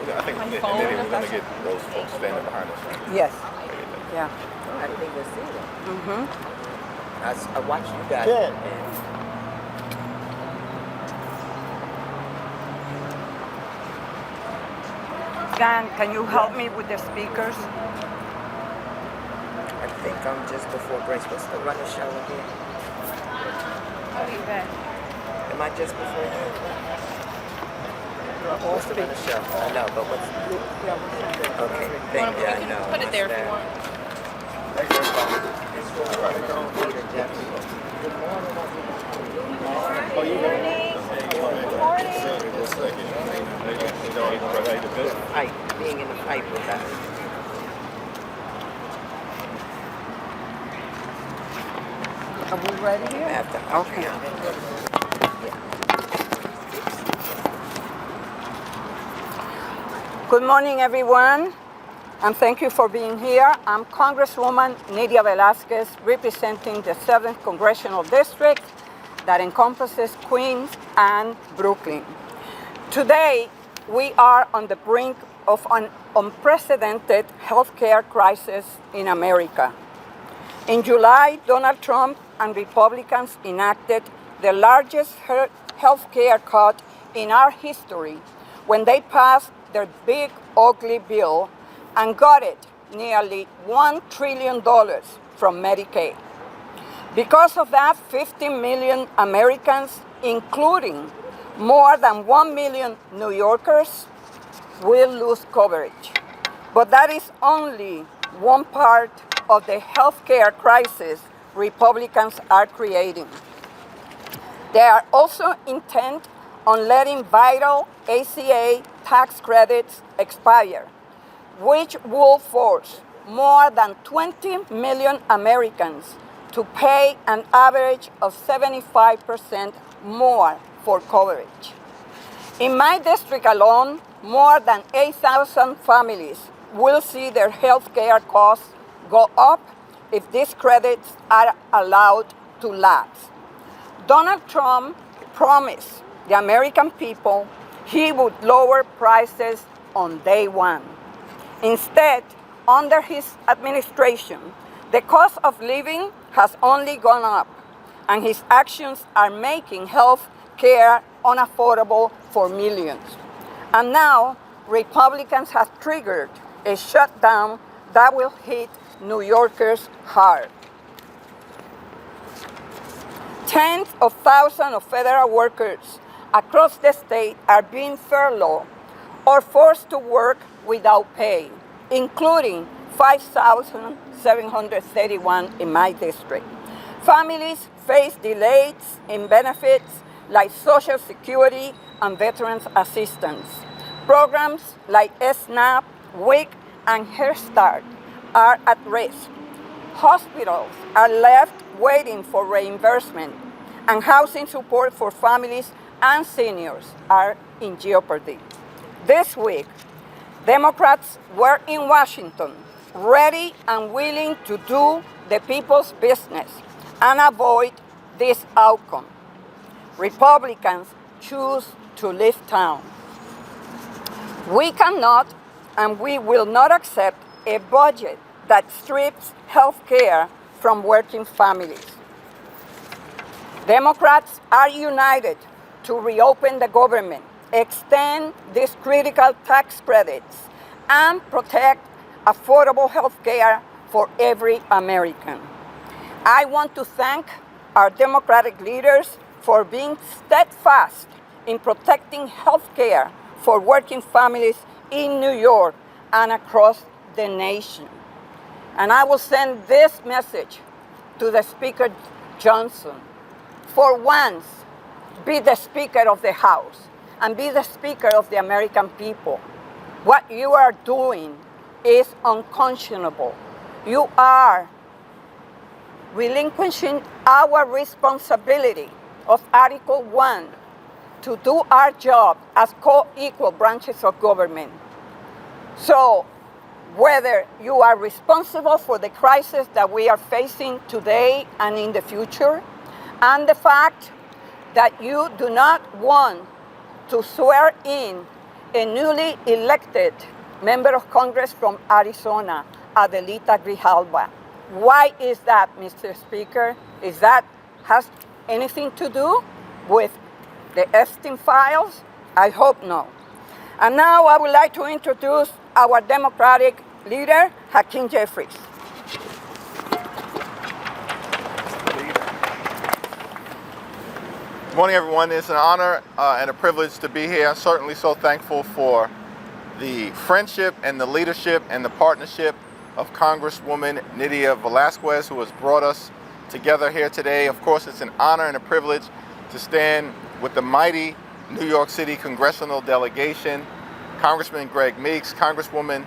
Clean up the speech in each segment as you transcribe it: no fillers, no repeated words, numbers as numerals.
I think and then we're going to get those folks standing behind us. Right? Yes. Yeah. I didn't even see them. Mm-hmm. I watched you guys. Good. Dan, can you help me with the speakers? I think I'm just before Grace. What's the runner show again? Am I just before you? What's the runner show? I know, but what's... Okay, thank you. I know. Put it there if you want. Fight, being in a fight with that. Are we ready here? After, Okay. Good morning, everyone, and thank you for being here. I'm Congresswoman Nydia Velázquez, representing the 7th Congressional District that encompasses Queens and Brooklyn. Today, we are on the brink of an unprecedented healthcare crisis in America. In July, Donald Trump and Republicans enacted the largest healthcare cut in our history when they passed their big, ugly bill and gutted nearly $1 trillion from Medicaid. Because of that, 50 million Americans, including more than 1 million New Yorkers, will lose coverage. But that is only one part of the healthcare crisis Republicans are creating. They are also intent on letting vital ACA tax credits expire, which will force more than 20 million Americans to pay an average of 75% more for coverage. In my district alone, more than 8,000 families will see their health care costs go up if these credits are allowed to lapse. Donald Trump promised the American people he would lower prices on day one. Instead, under his administration, the cost of living has only gone up, and his actions are making health care unaffordable for millions. And now, Republicans have triggered a shutdown that will hit New Yorkers hard. Tens of thousands of federal workers across the state are being furloughed or forced to work without pay, including 5,731 in my district. Families face delays in benefits like Social Security and Veterans Assistance. Programs like SNAP, WIC, and Head Start are at risk. Hospitals are left waiting for reimbursement, and housing support for families and seniors are in jeopardy. This week, Democrats were in Washington, ready and willing to do the people's business and avoid this outcome. Republicans choose to leave town. We cannot and we will not accept a budget that strips health care from working families. Democrats are united to reopen the government, extend these critical tax credits, and protect affordable health care for every American. I want to thank our Democratic leaders for being steadfast in protecting health care for working families in New York and across the nation. And I will send this message to the Speaker Johnson. For once, be the Speaker of the House and be the Speaker of the American people. What you are doing is unconscionable. You are relinquishing our responsibility of Article 1 to do our job as co-equal branches of government. So, whether you are responsible for the crisis that we are facing today and in the future, and the fact that you do not want to swear in a newly elected member of Congress from Arizona, Adelita Grijalba. Why is that, Mr. Speaker? Has anything to do with the Epstein files? I hope no. And now I would like to introduce our Democratic leader, Hakeem Jeffries. Good morning, everyone. It's an honor and a privilege to be here. I'm certainly so thankful for the friendship and the leadership and the partnership of Congresswoman Nydia Velázquez, who has brought us together here today. Of course, it's an honor and a privilege to stand with the mighty New York City congressional delegation, Congressman Greg Meeks, Congresswoman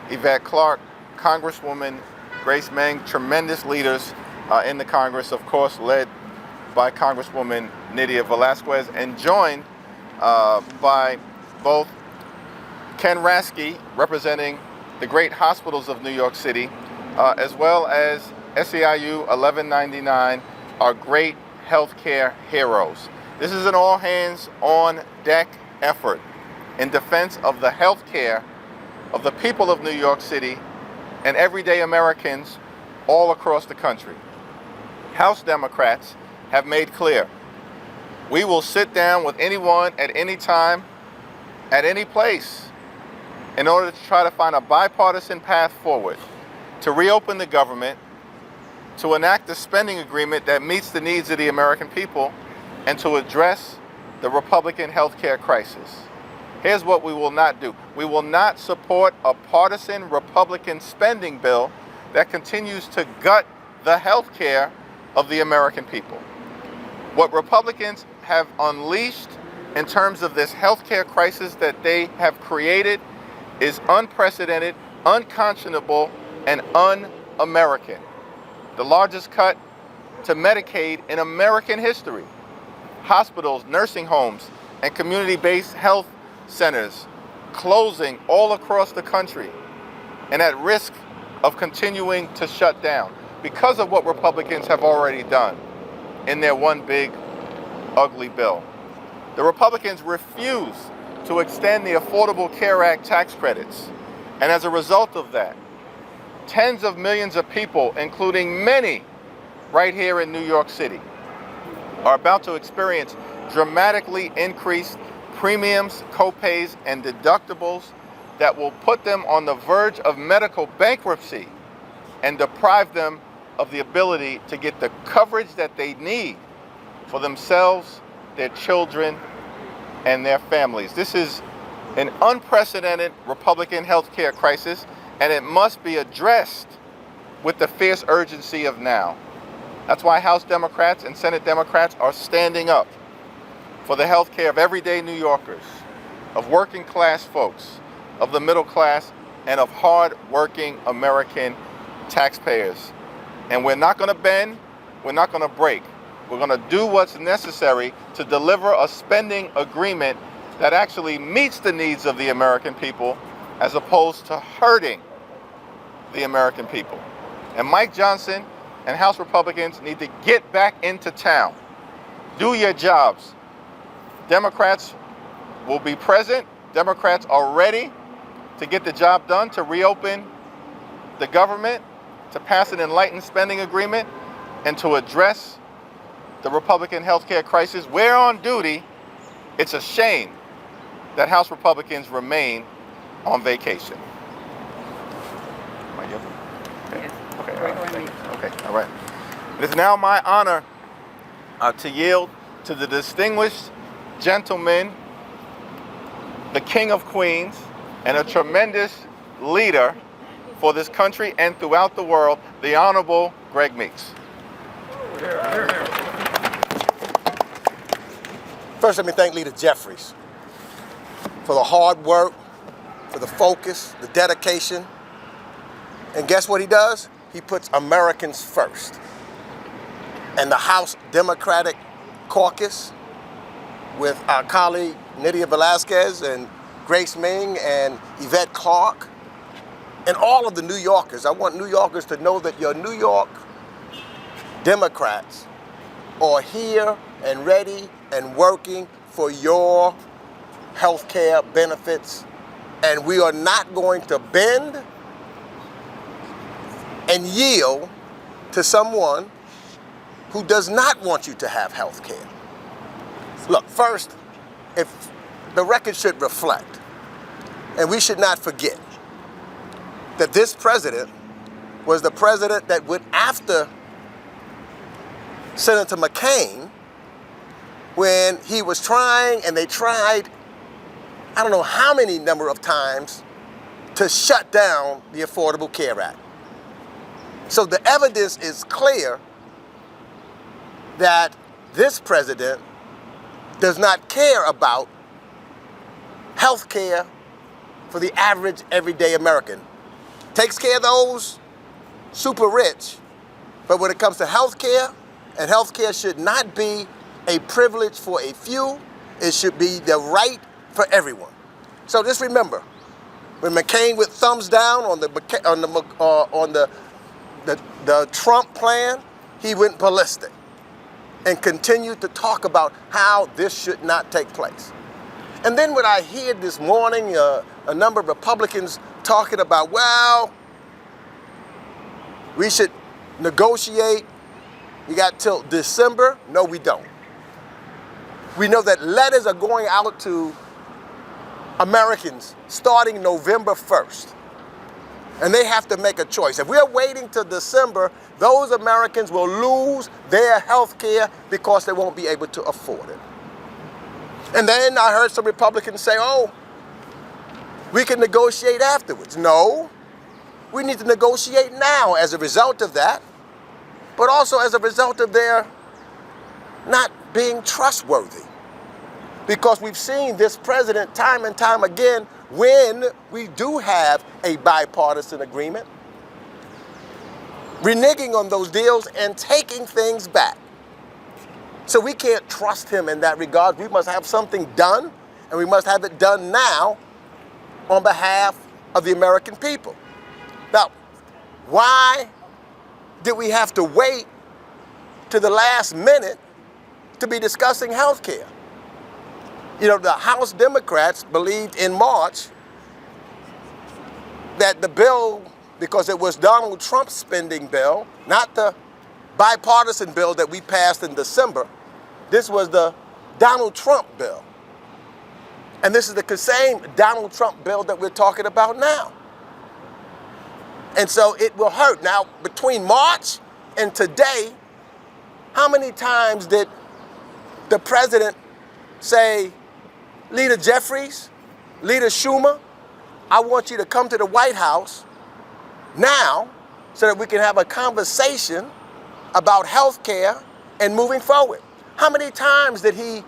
Yvette Clarke, Congresswoman Grace Meng, tremendous leaders in the Congress, of course, led by Congresswoman Nydia Velázquez, and joined by both Ken Rasky, representing the great hospitals of New York City, as well as SEIU 1199, our great healthcare heroes. This is an all-hands-on-deck effort in defense of the healthcare of the people of New York City and everyday Americans all across the country. House Democrats have made clear, we will sit down with anyone at any time, at any place, in order to try to find a bipartisan path forward to reopen the government, to enact a spending agreement that meets the needs of the American people, and to address the Republican healthcare crisis. Here's what we will not do. We will not support a partisan Republican spending bill that continues to gut the healthcare of the American people. What Republicans have unleashed in terms of this healthcare crisis that they have created is unprecedented, unconscionable, and un-American. The largest cut to Medicaid in American history. Hospitals, nursing homes, and community-based health centers closing all across the country and at risk of continuing to shut down because of what Republicans have already done in their one big, ugly bill. The Republicans refuse to extend the Affordable Care Act tax credits. And as a result of that, tens of millions of people, including many right here in New York City, are about to experience dramatically increased premiums, copays, and deductibles that will put them on the verge of medical bankruptcy and deprive them of the ability to get the coverage that they need for themselves, their children, and their families. This is an unprecedented Republican healthcare crisis, and it must be addressed with the fierce urgency of now. That's why House Democrats and Senate Democrats are standing up for the healthcare of everyday New Yorkers, of working class folks, of the middle class, and of hard-working American taxpayers. And we're not going to bend, we're not going to break. We're going to do what's necessary to deliver a spending agreement that actually meets the needs of the American people as opposed to hurting the American people. And Mike Johnson and House Republicans need to get back into town. Do your jobs. Democrats will be present. Democrats are ready to get the job done, to reopen the government, to pass an enlightened spending agreement, and to address the Republican healthcare crisis. We're on duty. It's a shame that House Republicans remain on vacation. Am I good? Okay. Okay. All right. Thank you. Okay. All right. It is now my honor to yield to the distinguished gentleman, the King of Queens, and a tremendous leader for this country and throughout the world, the Honorable Greg Meeks. First, let me thank Leader Jeffries for the hard work, for the focus, the dedication. And guess what he does? He puts Americans first. And the House Democratic Caucus, with our colleague Nydia Velázquez and Grace Meng and Yvette Clarke, and all of the New Yorkers. I want New Yorkers to know that your New York Democrats are here and ready and working for your health care benefits, and we are not going to bend and yield to someone who does not want you to have health care. Look, first, if the record should reflect, and we should not forget, that this president was the president that went after Senator McCain when he was trying, and they tried, I don't know how many number of times, to shut down the Affordable Care Act. So the evidence is clear that this president does not care about health care for the average, everyday American. Takes care of those super rich, but when it comes to health care, and health care should not be a privilege for a few, it should be the right for everyone. So just remember, when McCain went thumbs down on the Trump plan, he went ballistic and continued to talk about how this should not take place. And then when I hear this morning a number of Republicans talking about, well, we should negotiate, we got till December. No, we don't. We know that letters are going out to Americans starting November 1st. And they have to make a choice. If we're waiting till December, those Americans will lose their health care because they won't be able to afford it. And then I heard some Republicans say, oh, we can negotiate afterwards. No, we need to negotiate now as a result of that, but also as a result of their not being trustworthy. Because we've seen this president time and time again, when we do have a bipartisan agreement, reneging on those deals and taking things back. So we can't trust him in that regard. We must have something done, and we must have it done now on behalf of the American people. Now, why did we have to wait to the last minute to be discussing health care? You know, the House Democrats believed in March that the bill, because it was Donald Trump's spending bill, not the bipartisan bill that we passed in December, this was the Donald Trump bill. And this is the same Donald Trump bill that we're talking about now. And so it will hurt. Now, between March and today, how many times did the president say, Leader Jeffries, Leader Schumer, I want you to come to the White House now so that we can have a conversation about health care and moving forward? How many times did he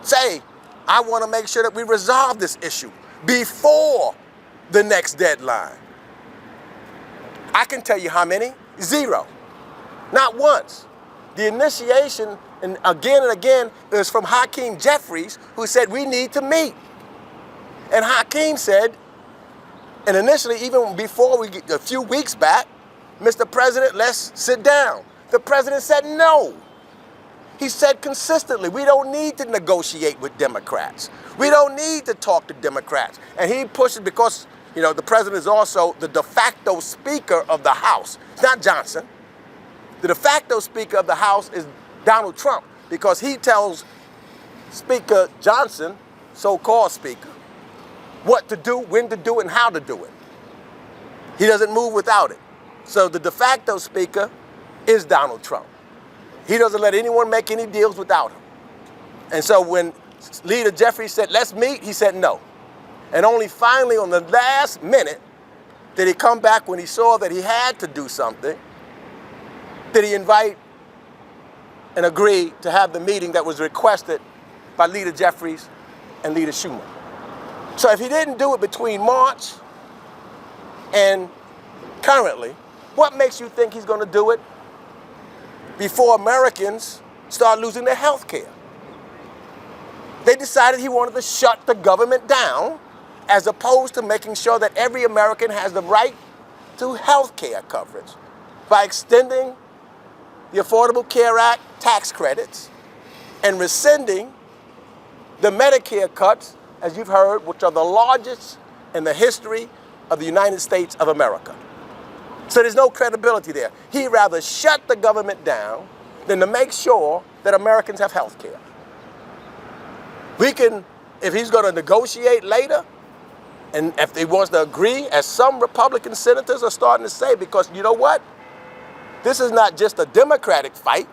say, I want to make sure that we resolve this issue before the next deadline? I can tell you how many. 0. Not once. The initiation, and again, is from Hakeem Jeffries, who said we need to meet. And Hakeem said, and initially, even before we get a few weeks back, Mr. President, let's sit down. The president said no. He said consistently, we don't need to negotiate with Democrats. We don't need to talk to Democrats. And he pushes because, you know, the president is also the de facto Speaker of the House. It's not Johnson. The de facto Speaker of the House is Donald Trump, because he tells Speaker Johnson, so-called Speaker, what to do, when to do it, and how to do it. He doesn't move without it. So the de facto Speaker is Donald Trump. He doesn't let anyone make any deals without him. And so when Leader Jeffries said, let's meet, he said no. And only finally on the last minute did he come back, when he saw that he had to do something, did he invite and agree to have the meeting that was requested by Leader Jeffries and Leader Schumer. So if he didn't do it between March and currently, what makes you think he's going to do it before Americans start losing their health care? They decided he wanted to shut the government down, as opposed to making sure that every American has the right to health care coverage by extending the Affordable Care Act tax credits and rescinding the Medicare cuts, as you've heard, which are the largest in the history of the United States of America. So there's no credibility there. He'd rather shut the government down than to make sure that Americans have health care. We can, if he's going to negotiate later, and if he wants to agree, as some Republican senators are starting to say, because you know what? This is not just a Democratic fight.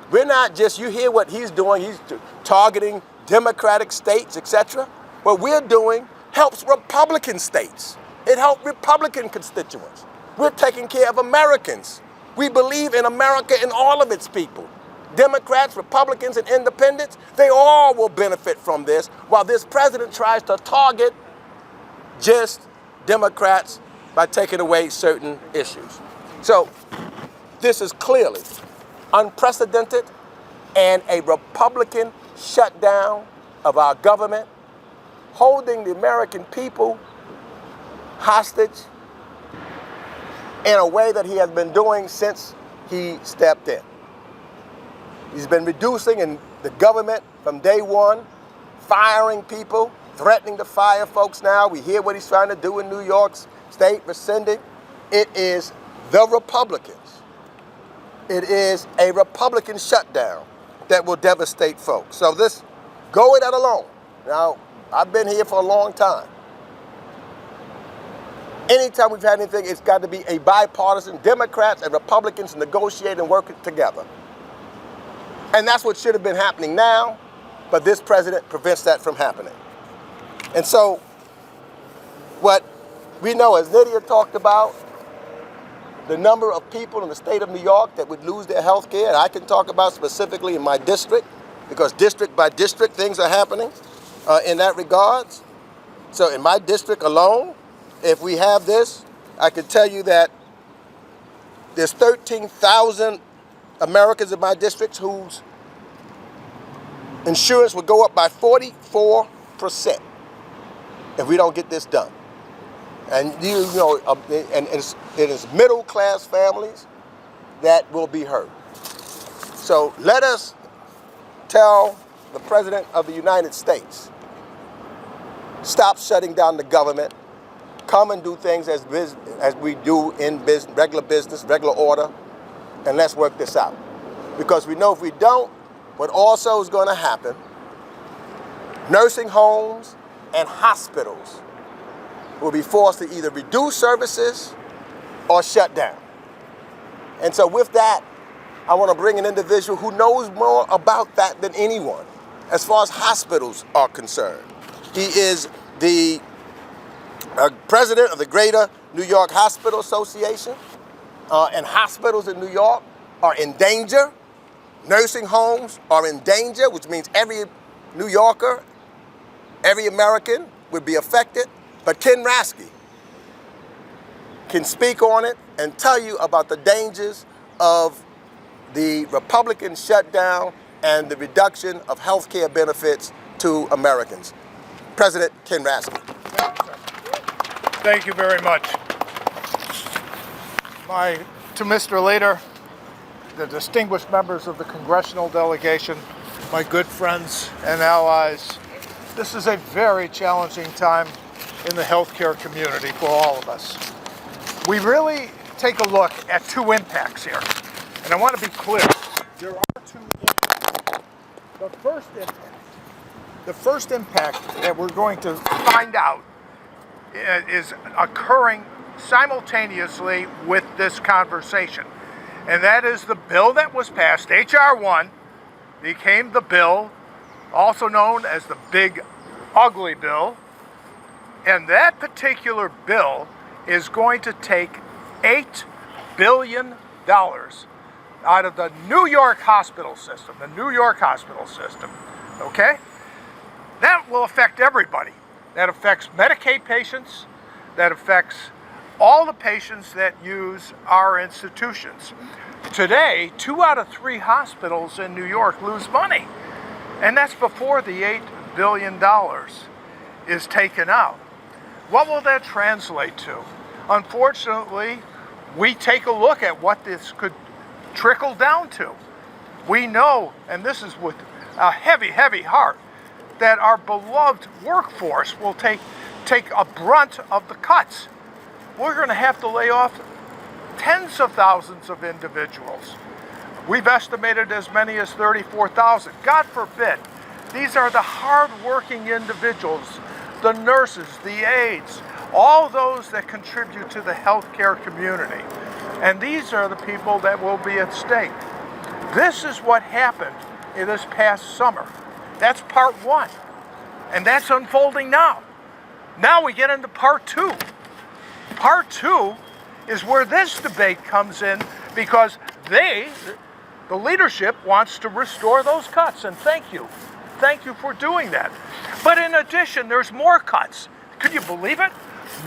We're not just, you hear what he's doing, he's targeting Democratic states, etc. What we're doing helps Republican states. It helps Republican constituents. We're taking care of Americans. We believe in America and all of its people. Democrats, Republicans, and independents, they all will benefit from this, while this president tries to target just Democrats by taking away certain issues. So this is clearly unprecedented and a Republican shutdown of our government, holding the American people hostage in a way that he has been doing since he stepped in. He's been reducing in the government from day one, firing people, threatening to fire folks now. We hear what he's trying to do in New York State, rescinding. It is the Republicans. It is a Republican shutdown that will devastate folks. So this, go with that alone. Now, I've been here for a long time. Anytime we've had anything, it's got to be a bipartisan, Democrats and Republicans negotiate and work it together. And that's what should have been happening now, but this president prevents that from happening. And so, what we know, as Nydia talked about, the number of people in the state of New York that would lose their health care, and I can talk about specifically in my district, because district by district things are happening in that regards. So in my district alone, if we have this, I can tell you that there's 13,000 Americans in my district whose insurance would go up by 44% if we don't get this done. And you know, and it is middle class families that will be hurt. So let us tell the President of the United States, stop shutting down the government, come and do things as we do in regular business, regular order, and let's work this out. Because we know if we don't, what also is going to happen, nursing homes and hospitals will be forced to either reduce services or shut down. And so with that, I want to bring an individual who knows more about that than anyone as far as hospitals are concerned. He is the president of the Greater New York Hospital Association, and hospitals in New York are in danger. Nursing homes are in danger, which means every New Yorker, every American would be affected. But Ken Rasky can speak on it and tell you about the dangers of the Republican shutdown and the reduction of health care benefits to Americans. President Ken Rasky. Thank you very much. To Mr. Leader, the distinguished members of the congressional delegation, my good friends and allies, this is a very challenging time in the healthcare community for all of us. We really take a look at two impacts here. And I want to be clear, there are two impacts. The first impact that we're going to find out is occurring simultaneously with this conversation. And that is the bill that was passed, H.R. 1, became the bill, also known as the Big Ugly Bill. And that particular bill is going to take $8 billion out of the New York hospital system, okay? That will affect everybody. That affects Medicaid patients, that affects all the patients that use our institutions. Today, 2 out of 3 hospitals in New York lose money, and that's before the $8 billion is taken out. What will that translate to? Unfortunately, we take a look at what this could trickle down to. We know, and this is with a heavy, heavy heart, that our beloved workforce will take a brunt of the cuts. We're going to have to lay off tens of thousands of individuals. We've estimated as many as 34,000. God forbid. These are the hard-working individuals, the nurses, the aides, all those that contribute to the healthcare community. And these are the people that will be at stake. This is what happened in this past summer. That's part one. And that's unfolding now. Now we get into part two. Part two is where this debate comes in, because the leadership wants to restore those cuts, and thank you. Thank you for doing that. But in addition, there's more cuts. Could you believe it?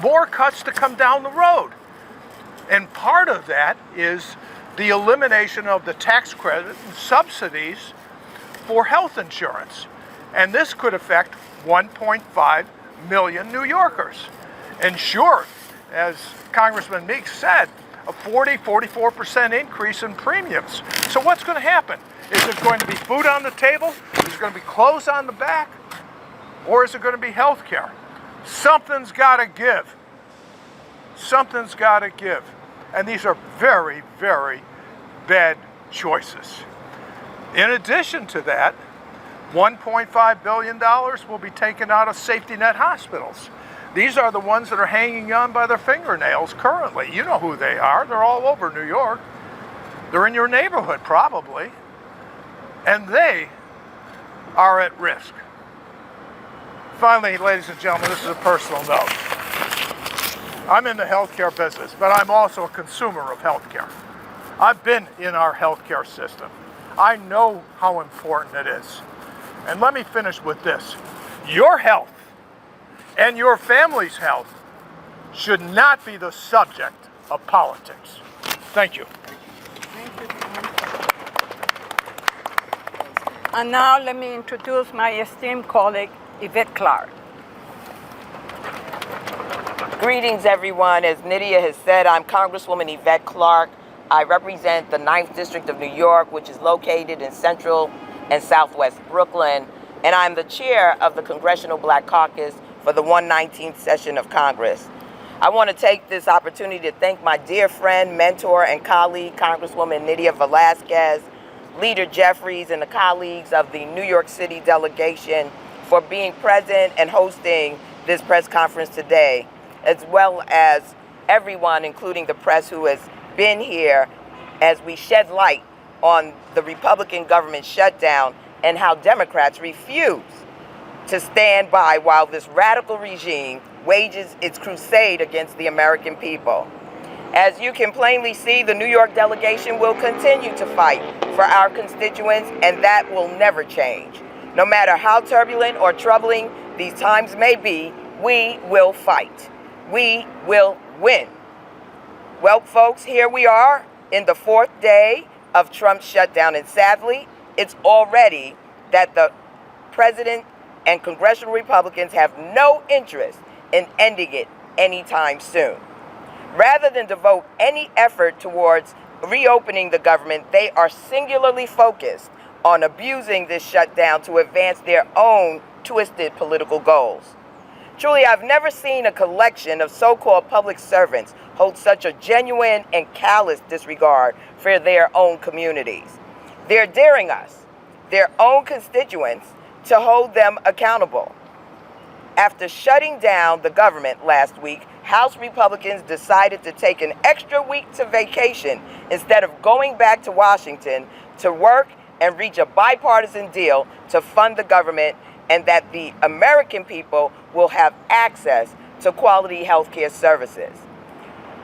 More cuts to come down the road. And part of that is the elimination of the tax credit and subsidies for health insurance. And this could affect 1.5 million New Yorkers. And sure, as Congressman Meeks said, a 44% increase in premiums. So what's going to happen? Is it going to be food on the table? Is it going to be clothes on the back? Or is it going to be health care? Something's got to give. Something's got to give. And these are very, very bad choices. In addition to that, $1.5 billion will be taken out of safety net hospitals. These are the ones that are hanging on by their fingernails currently. You know who they are. They're all over New York. They're in your neighborhood, probably. And they are at risk. Finally, ladies and gentlemen, this is a personal note. I'm in the healthcare business, but I'm also a consumer of healthcare. I've been in our healthcare system. I know how important it is. And let me finish with this. Your health and your family's health should not be the subject of politics. Thank you. And now let me introduce my esteemed colleague, Yvette Clark. Greetings, everyone. As Nydia has said, I'm Congresswoman Yvette Clark. I represent the 9th District of New York, which is located in central and southwest Brooklyn, and I'm the chair of the Congressional Black Caucus for the 119th session of Congress. I want to take this opportunity to thank my dear friend, mentor, and colleague, Congresswoman Nydia Velasquez, Leader Jeffries, and the colleagues of the New York City delegation for being present and hosting this press conference today, as well as everyone, including the press, who has been here as we shed light on the Republican government shutdown and how Democrats refuse to stand by while this radical regime wages its crusade against the American people. As you can plainly see, the New York delegation will continue to fight for our constituents, and that will never change. No matter how turbulent or troubling these times may be, we will fight. We will win. Well, folks, here we are in the 4th day of Trump's shutdown, and sadly, it's already that the president and congressional Republicans have no interest in ending it anytime soon. Rather than devote any effort towards reopening the government, they are singularly focused on abusing this shutdown to advance their own twisted political goals. Truly, I've never seen a collection of so-called public servants hold such a genuine and callous disregard for their own communities. They're daring us, their own constituents, to hold them accountable. After shutting down the government last week, House Republicans decided to take an extra week to vacation instead of going back to Washington to work and reach a bipartisan deal to fund the government, and that the American people will have access to quality health care services.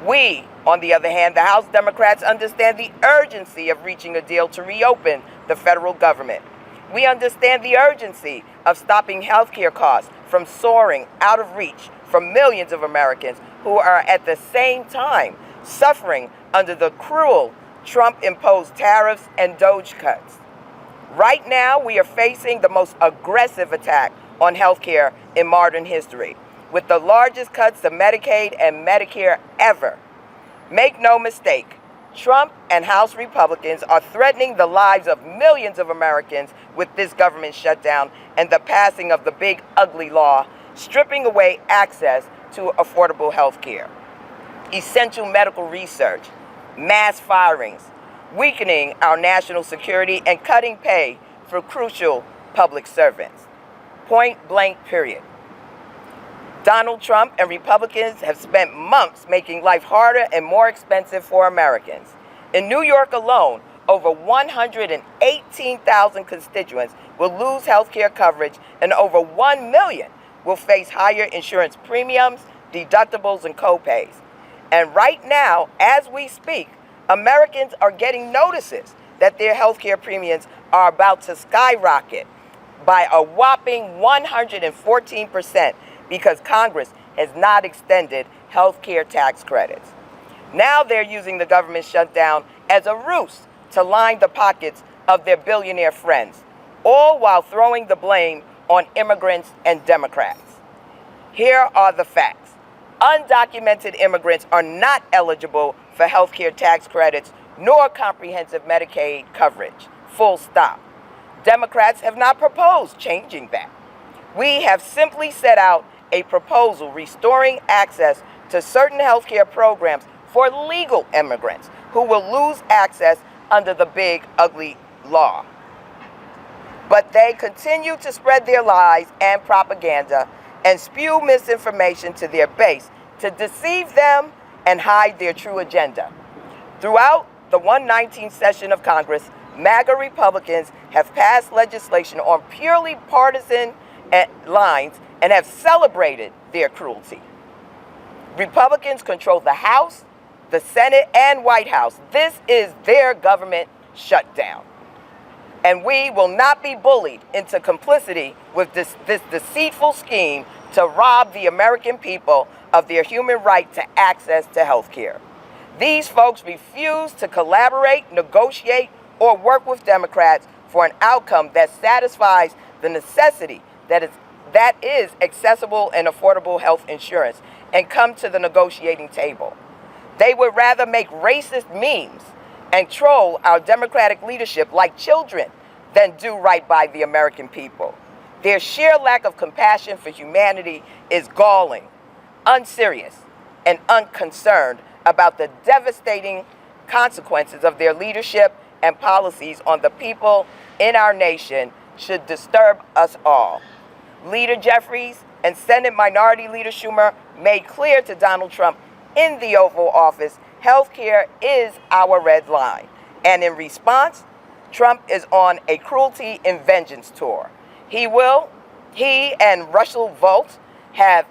We, on the other hand, the House Democrats, understand the urgency of reaching a deal to reopen the federal government. We understand the urgency of stopping health care costs from soaring out of reach for millions of Americans who are at the same time suffering under the cruel Trump-imposed tariffs and DOGE cuts. Right now, we are facing the most aggressive attack on health care in modern history, with the largest cuts to Medicaid and Medicare ever. Make no mistake, Trump and House Republicans are threatening the lives of millions of Americans with this government shutdown and the passing of the big ugly law, stripping away access to affordable health care, essential medical research, mass firings, weakening our national security, and cutting pay for crucial public servants. Point blank, period. Donald Trump and Republicans have spent months making life harder and more expensive for Americans. In New York alone, over 118,000 constituents will lose health care coverage, and over 1 million will face higher insurance premiums, deductibles, and copays. And right now, as we speak, Americans are getting notices that their health care premiums are about to skyrocket by a whopping 114% because Congress has not extended health care tax credits. Now they're using the government shutdown as a ruse to line the pockets of their billionaire friends, all while throwing the blame on immigrants and Democrats. Here are the facts. Undocumented immigrants are not eligible for health care tax credits nor comprehensive Medicaid coverage. Full stop. Democrats have not proposed changing that. We have simply set out a proposal restoring access to certain health care programs for legal immigrants who will lose access under the big, ugly law. But they continue to spread their lies and propaganda and spew misinformation to their base to deceive them and hide their true agenda. Throughout the 119th session of Congress, MAGA Republicans have passed legislation on purely partisan lines and have celebrated their cruelty. Republicans control the House, the Senate, and White House. This is their government shutdown. And we will not be bullied into complicity with this deceitful scheme to rob the American people of their human right to access to health care. These folks refuse to collaborate, negotiate, or work with Democrats for an outcome that satisfies the necessity that is accessible and affordable health insurance and come to the negotiating table. They would rather make racist memes and troll our Democratic leadership like children than do right by the American people. Their sheer lack of compassion for humanity is galling, unserious, and unconcerned about the devastating consequences of their leadership and policies on the people in our nation should disturb us all. Leader Jeffries and Senate Minority Leader Schumer made clear to Donald Trump in the Oval Office, health care is our red line. And in response, Trump is on a cruelty and vengeance tour. He and Russell Vought have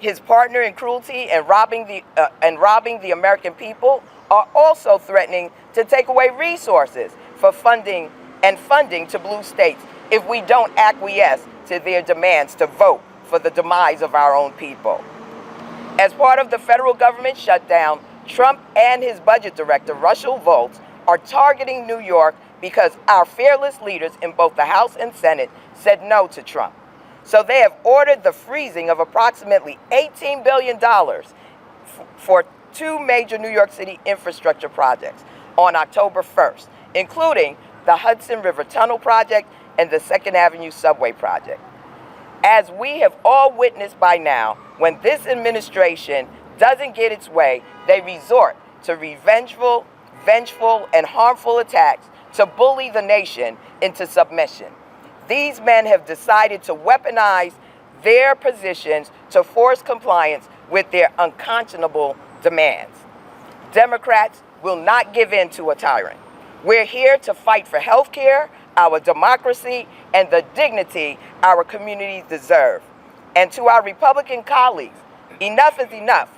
his partner in cruelty and robbing the American people, are also threatening to take away resources for funding to blue states if we don't acquiesce to their demands to vote for the demise of our own people. As part of the federal government shutdown, Trump and his budget director, Russell Vought, are targeting New York because our fearless leaders in both the House and Senate said no to Trump. So they have ordered the freezing of approximately $18 billion for two major New York City infrastructure projects on October 1st, including the Hudson River Tunnel project and the 2nd Avenue subway project. As we have all witnessed by now, when this administration doesn't get its way, they resort to vengeful, and harmful attacks to bully the nation into submission. These men have decided to weaponize their positions to force compliance with their unconscionable demands. Democrats will not give in to a tyrant. We're here to fight for health care, our democracy, and the dignity our communities deserve. And to our Republican colleagues, enough is enough.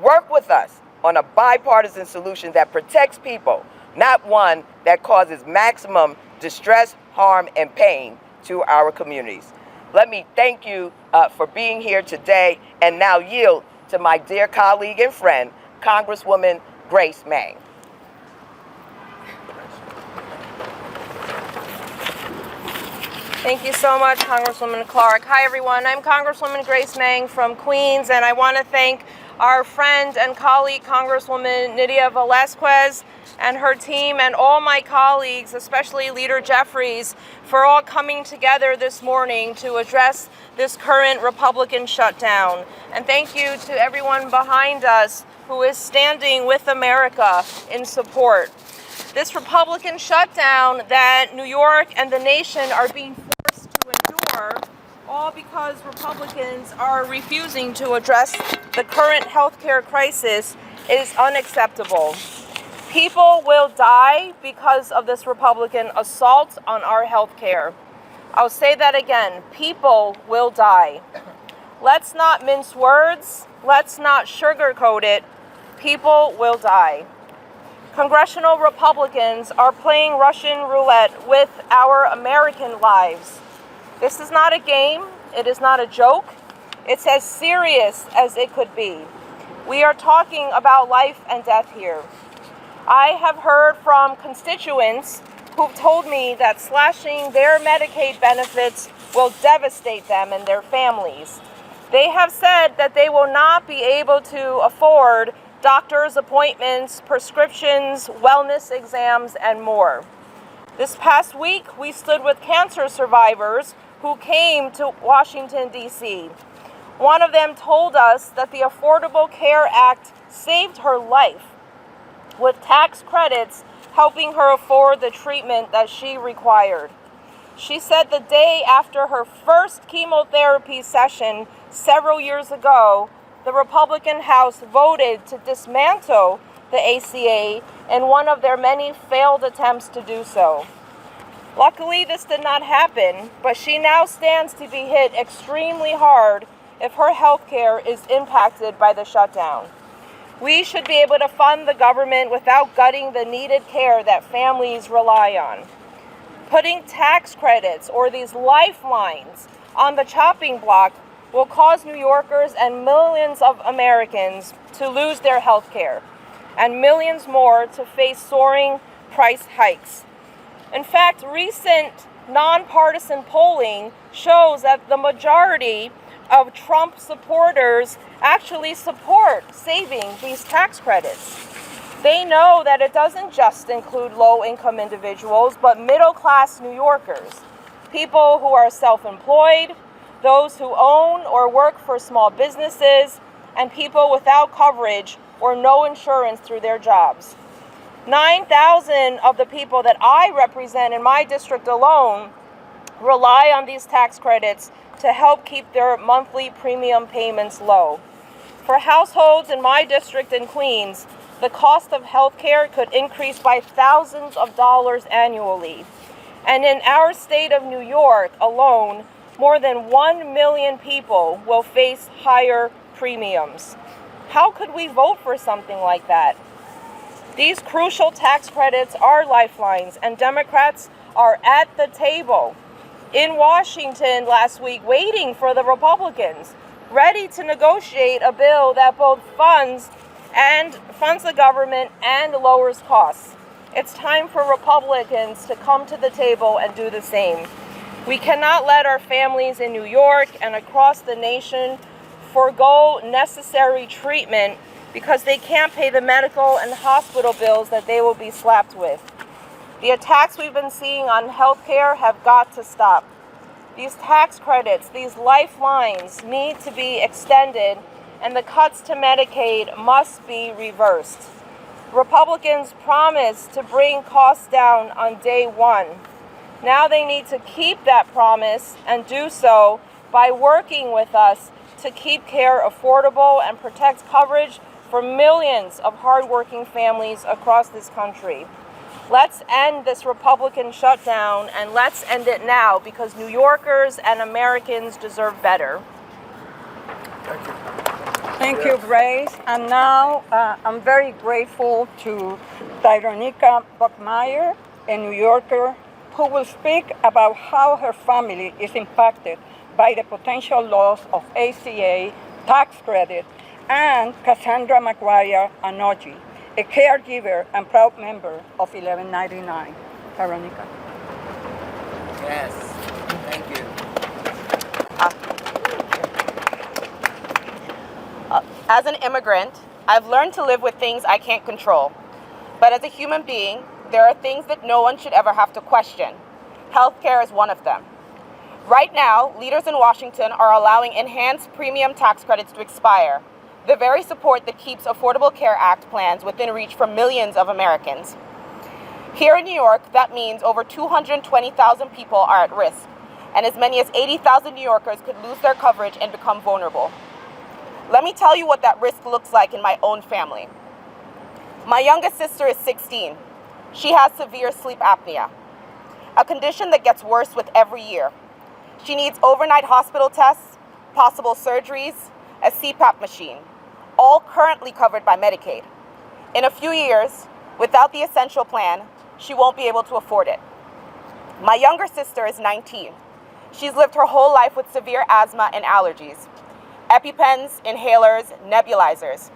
Work with us on a bipartisan solution that protects people, not one that causes maximum distress, harm, and pain to our communities. Let me thank you for being here today, and now yield to my dear colleague and friend, Congresswoman Grace Meng. Thank you so much, Congresswoman Clark. Hi, everyone. I'm Congresswoman Grace Meng from Queens, and I want to thank our friend and colleague, Congresswoman Nydia Velázquez, and her team, and all my colleagues, especially Leader Jeffries, for all coming together this morning to address this current Republican shutdown. And thank you to everyone behind us who is standing with America in support. This Republican shutdown that New York and the nation are being forced to endure, all because Republicans are refusing to address the current healthcare crisis, is unacceptable. People will die because of this Republican assault on our healthcare. I'll say that again. People will die. Let's not mince words. Let's not sugarcoat it. People will die. Congressional Republicans are playing Russian roulette with our American lives. This is not a game. It is not a joke. It's as serious as it could be. We are talking about life and death here. I have heard from constituents who've told me that slashing their Medicaid benefits will devastate them and their families. They have said that they will not be able to afford doctor's appointments, prescriptions, wellness exams, and more. This past week, we stood with cancer survivors who came to Washington, D.C. One of them told us that the Affordable Care Act saved her life, with tax credits helping her afford the treatment that she required. She said the day after her first chemotherapy session several years ago, the Republican House voted to dismantle the ACA in one of their many failed attempts to do so. Luckily, this did not happen, but she now stands to be hit extremely hard if her health care is impacted by the shutdown. We should be able to fund the government without gutting the needed care that families rely on. Putting tax credits or these lifelines on the chopping block will cause New Yorkers and millions of Americans to lose their health care, and millions more to face soaring price hikes. In fact, recent nonpartisan polling shows that the majority of Trump supporters actually support saving these tax credits. They know that it doesn't just include low-income individuals, but middle-class New Yorkers, people who are self-employed, those who own or work for small businesses, and people without coverage or no insurance through their jobs. 9,000 of the people that I represent in my district alone rely on these tax credits to help keep their monthly premium payments low. For households in my district in Queens, the cost of health care could increase by thousands of dollars annually. And in our state of New York alone, more than 1 million people will face higher premiums. How could we vote for something like that? These crucial tax credits are lifelines, and Democrats are at the table in Washington last week waiting for the Republicans, ready to negotiate a bill that both funds the government and lowers costs. It's time for Republicans to come to the table and do the same. We cannot let our families in New York and across the nation forego necessary treatment because they can't pay the medical and hospital bills that they will be slapped with. The attacks we've been seeing on healthcare have got to stop. These tax credits, these lifelines need to be extended, and the cuts to Medicaid must be reversed. Republicans promised to bring costs down on day one. Now they need to keep that promise and do so by working with us to keep care affordable and protect coverage for millions of hardworking families across this country. Let's end this Republican shutdown, and let's end it now, because New Yorkers and Americans deserve better. Thank you. Thank you, Grace. And now I'm very grateful to Tyronica Buckmeyer, a New Yorker, who will speak about how her family is impacted by the potential loss of ACA tax credit, and Cassandra McGuire Anoji, a caregiver and proud member of 1199. Tyronica. Yes, thank As an immigrant, I've learned to live with things I can't control. But as a human being, there are things that no one should ever have to question. Healthcare is one of them. Right now, leaders in Washington are allowing enhanced premium tax credits to expire, the very support that keeps Affordable Care Act plans within reach for millions of Americans. Here in New York, that means over 220,000 people are at risk, and as many as 80,000 New Yorkers could lose their coverage and become vulnerable. Let me tell you what that risk looks like in my own family. My youngest sister is 16. She has severe sleep apnea, a condition that gets worse with every year. She needs overnight hospital tests, possible surgeries, a CPAP machine, all currently covered by Medicaid. In a few years, without the essential plan, she won't be able to afford it. My younger sister is 19. She's lived her whole life with severe asthma and allergies, EpiPens, inhalers, nebulizers.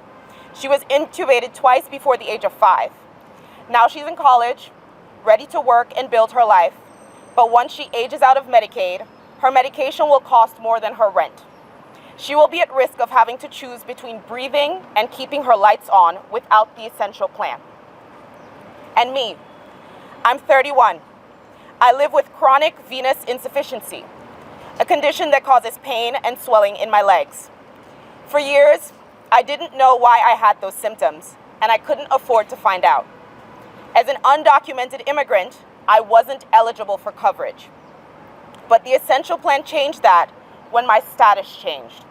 She was intubated twice before the age of 5. Now she's in college, ready to work and build her life. But once she ages out of Medicaid, her medication will cost more than her rent. She will be at risk of having to choose between breathing and keeping her lights on without the essential plan. And me, I'm 31. I live with chronic venous insufficiency, a condition that causes pain and swelling in my legs. For years, I didn't know why I had those symptoms, and I couldn't afford to find out. As an undocumented immigrant, I wasn't eligible for coverage. But the essential plan changed that when my status changed.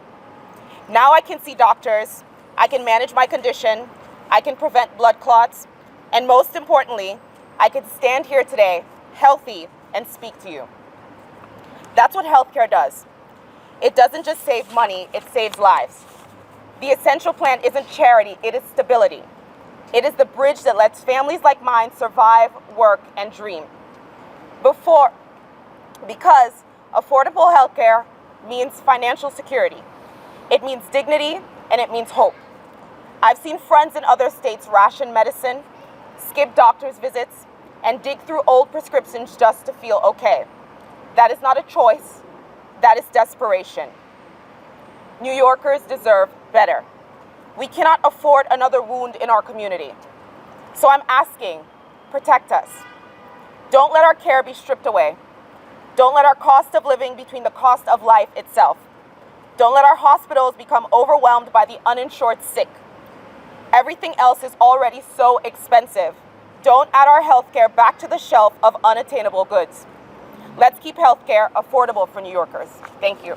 Now I can see doctors, I can manage my condition, I can prevent blood clots, and most importantly, I can stand here today, healthy, and speak to you. That's what healthcare does. It doesn't just save money, it saves lives. The essential plan isn't charity, it is stability. It is the bridge that lets families like mine survive, work, and dream. Because affordable healthcare means financial security. It means dignity, and it means hope. I've seen friends in other states ration medicine, skip doctor's visits, and dig through old prescriptions just to feel okay. That is not a choice, that is desperation. New Yorkers deserve better. We cannot afford another wound in our community. So I'm asking, protect us. Don't let our care be stripped away. Don't let our cost of living between the cost of life itself. Don't let our hospitals become overwhelmed by the uninsured sick. Everything else is already so expensive. Don't add our healthcare back to the shelf of unattainable goods. Let's keep healthcare affordable for New Yorkers. Thank you.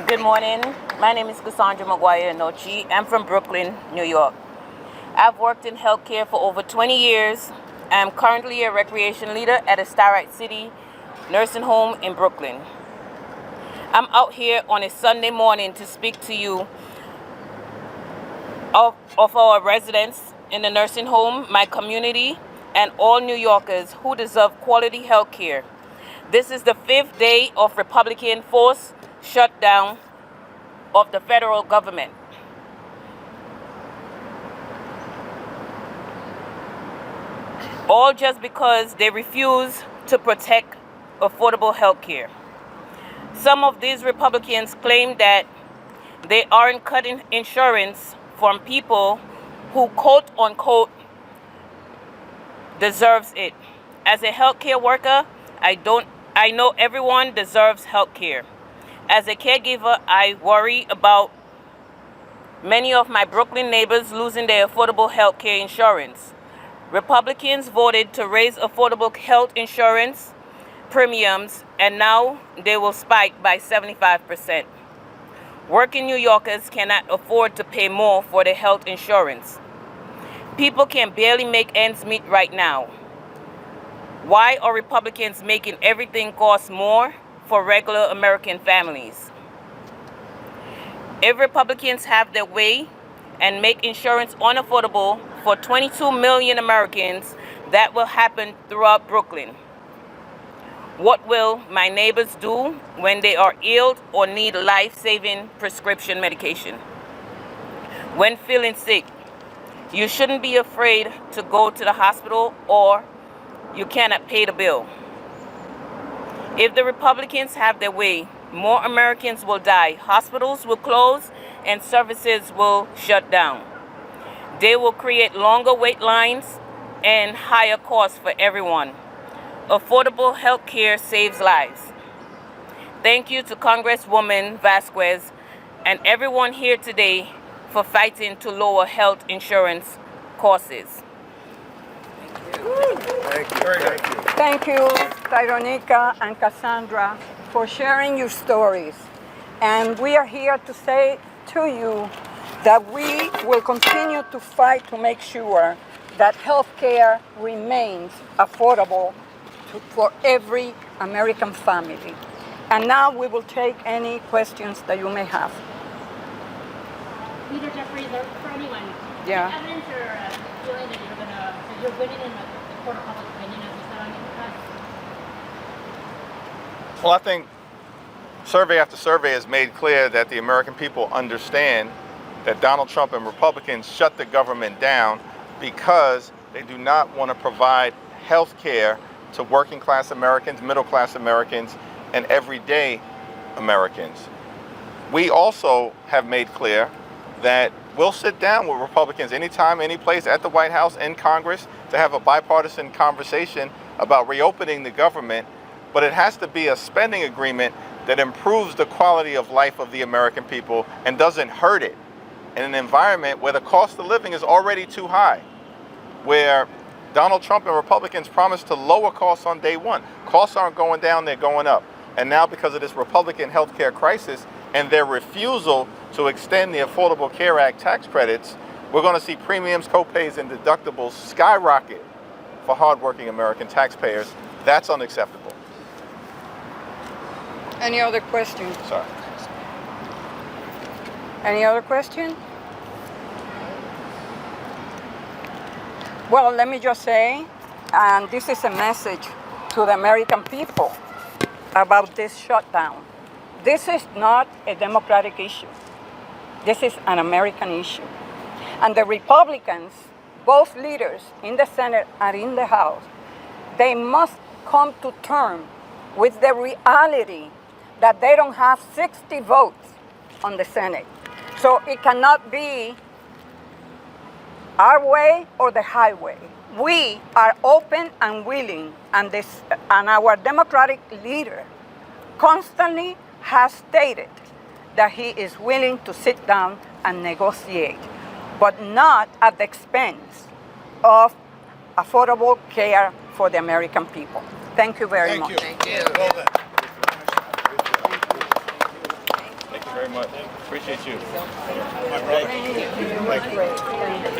Good morning. My name is Cassandra McGuire Nochi. I'm from Brooklyn, New York. I've worked in healthcare for over 20 years. I'm currently a recreation leader at a Starlight City nursing home in Brooklyn. I'm out here on a Sunday morning to speak to you of our residents in the nursing home, my community, and all New Yorkers who deserve quality health care. This is the 5th day of Republican forced shutdown of the federal government. All just because they refuse to protect affordable health care. Some of these Republicans claim that they aren't cutting insurance from people who, quote unquote, deserves it. As a healthcare worker, I know everyone deserves healthcare. As a caregiver, I worry about many of my Brooklyn neighbors losing their affordable healthcare insurance. Republicans voted to raise affordable health insurance premiums, and now they will spike by 75%. Working New Yorkers cannot afford to pay more for their health insurance. People can barely make ends meet right now. Why are Republicans making everything cost more for regular American families? If Republicans have their way and make insurance unaffordable for 22 million Americans, that will happen throughout Brooklyn. What will my neighbors do when they are ill or need life-saving prescription medication? When feeling sick, you shouldn't be afraid to go to the hospital or you cannot pay the bill. If the Republicans have their way, more Americans will die, hospitals will close, and services will shut down. They will create longer wait lines and higher costs for everyone. Affordable health care saves lives. Thank you to Congresswoman Vasquez and everyone here today for fighting to lower health insurance costs. Thank you, Tyronica and Cassandra, for sharing your stories. And we are here to say to you that we will continue to fight to make sure that health care remains affordable for every American family. And now we will take any questions that you may have. Leader Jeffries, for anyone, Yeah. evidence or feeling that you're winning in the court of public opinion, as you said on your press? Well, I think survey after survey has made clear that the American people understand that Donald Trump and Republicans shut the government down because they do not want to provide health care to working class Americans, middle class Americans, and everyday Americans. We also have made clear that we'll sit down with Republicans anytime, any place, at the White House, in Congress, to have a bipartisan conversation about reopening the government, but it has to be a spending agreement that improves the quality of life of the American people and doesn't hurt it in an environment where the cost of living is already too high, where Donald Trump and Republicans promised to lower costs on day one. Costs aren't going down, they're going up. And now because of this Republican health care crisis and their refusal to extend the Affordable Care Act tax credits, we're going to see premiums, copays, and deductibles skyrocket for hardworking American taxpayers. That's unacceptable. Any other questions? Sorry. Any other question? Well, let me just say, and this is a message to the American people about this shutdown. This is not a Democratic issue. This is an American issue. And the Republicans, both leaders in the Senate and in the House, they must come to terms with the reality that they don't have 60 votes on the Senate. So it cannot be our way or the highway. We are open and willing, and our Democratic leader constantly has stated that he is willing to sit down and negotiate, but not at the expense of affordable care for the American people. Thank you very much. Thank you. Well done. Thank you very much. Appreciate you. Thank you.